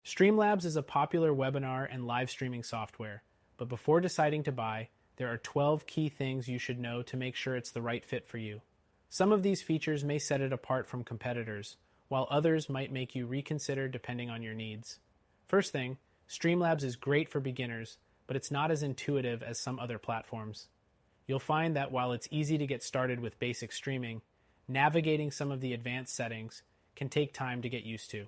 Streamlabs is a popular webinar and live streaming software, but before deciding to buy, there are 12 key things you should know to make sure it's the right fit for you. Some of these features may set it apart from competitors, while others might make you reconsider depending on your needs. First thing, Streamlabs is great for beginners, but it's not as intuitive as some other platforms. You'll find that while it's easy to get started with basic streaming, navigating some of the advanced settings can take time to get used to.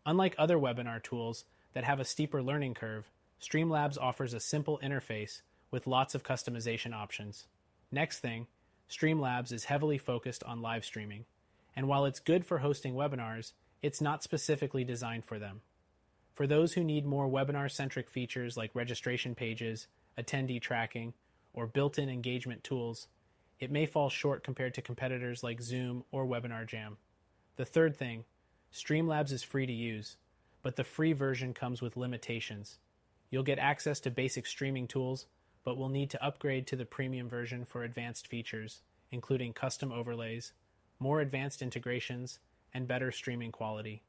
Unlike other webinar tools that have a steeper learning curve, Streamlabs offers a simple interface with lots of customization options. Next thing, Streamlabs is heavily focused on live streaming, and while it's good for hosting webinars, it's not specifically designed for them. For those who need more webinar-centric features like registration pages, attendee tracking, or built-in engagement tools, it may fall short compared to competitors like Zoom or Webinar Jam. The third thing, Streamlabs is free to use, but the free version comes with limitations. You'll get access to basic streaming tools, but will need to upgrade to the premium version for advanced features, including custom overlays, more advanced integrations, and better streaming quality.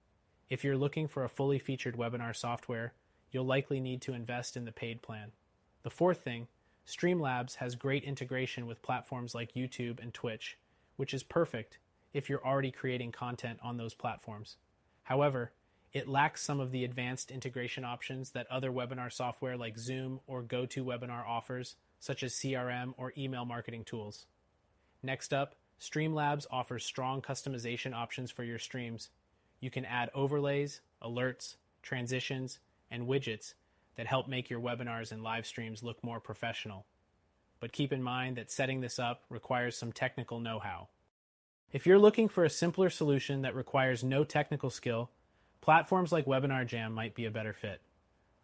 If you're looking for a fully featured webinar software, you'll likely need to invest in the paid plan. The fourth thing, Streamlabs has great integration with platforms like YouTube and Twitch, which is perfect if you're already creating content on those platforms. However, it lacks some of the advanced integration options that other webinar software like Zoom or GoToWebinar offers, such as CRM or email marketing tools. Next up, Streamlabs offers strong customization options for your streams. You can add overlays, alerts, transitions, and widgets that help make your webinars and live streams look more professional. But keep in mind that setting this up requires some technical know-how. If you're looking for a simpler solution that requires no technical skill, platforms like Webinar Jam might be a better fit.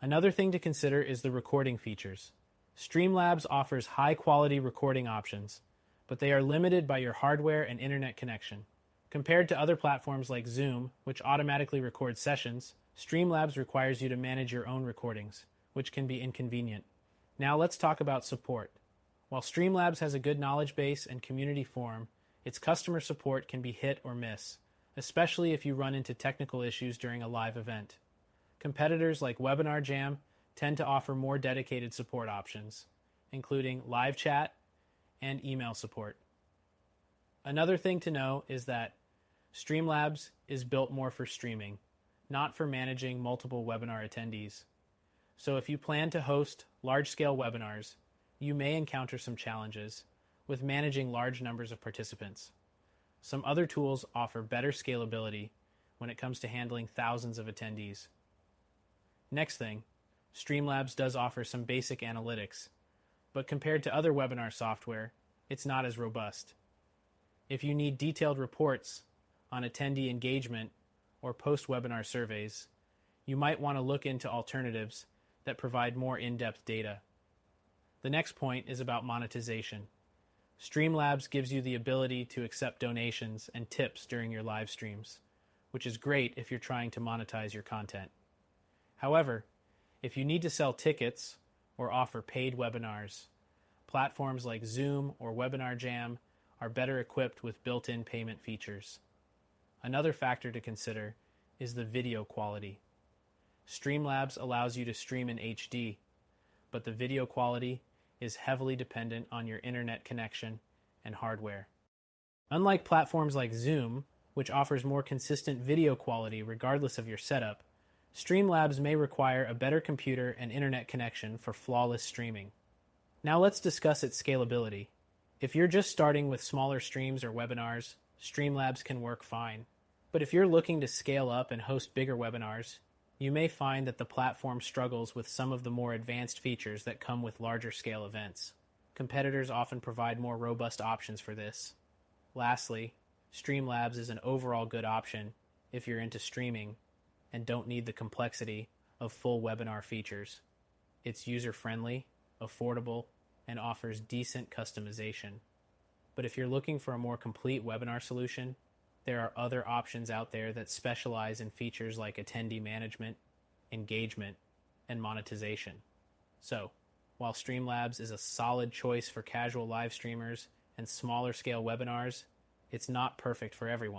Another thing to consider is the recording features. Streamlabs offers high-quality recording options, but they are limited by your hardware and internet connection. Compared to other platforms like Zoom, which automatically records sessions, Streamlabs requires you to manage your own recordings, which can be inconvenient. Now let's talk about support. While Streamlabs has a good knowledge base and community forum, its customer support can be hit or miss, especially if you run into technical issues during a live event. Competitors like Webinar Jam tend to offer more dedicated support options, including live chat and email support. Another thing to know is that Streamlabs is built more for streaming, not for managing multiple webinar attendees. So if you plan to host large-scale webinars, you may encounter some challenges with managing large numbers of participants. Some other tools offer better scalability when it comes to handling thousands of attendees. Next thing, Streamlabs does offer some basic analytics, but compared to other webinar software, it's not as robust. If you need detailed reports on attendee engagement or post-webinar surveys, you might want to look into alternatives that provide more in-depth data. The next point is about monetization. Streamlabs gives you the ability to accept donations and tips during your live streams, which is great if you're trying to monetize your content. However, if you need to sell tickets or offer paid webinars, platforms like Zoom or Webinar Jam are better equipped with built-in payment features. Another factor to consider is the video quality. Streamlabs allows you to stream in HD, but the video quality is heavily dependent on your internet connection and hardware. Unlike platforms like Zoom, which offers more consistent video quality regardless of your setup, Streamlabs may require a better computer and internet connection for flawless streaming. Now let's discuss its scalability. If you're just starting with smaller streams or webinars, Streamlabs can work fine. But if you're looking to scale up and host bigger webinars, you may find that the platform struggles with some of the more advanced features that come with larger scale events. Competitors often provide more robust options for this. Lastly, Streamlabs is an overall good option if you're into streaming and don't need the complexity of full webinar features. It's user-friendly, affordable, and offers decent customization. But if you're looking for a more complete webinar solution, there are other options out there that specialize in features like attendee management, engagement, and monetization. So, while Streamlabs is a solid choice for casual live streamers and smaller scale webinars, it's not perfect for everyone.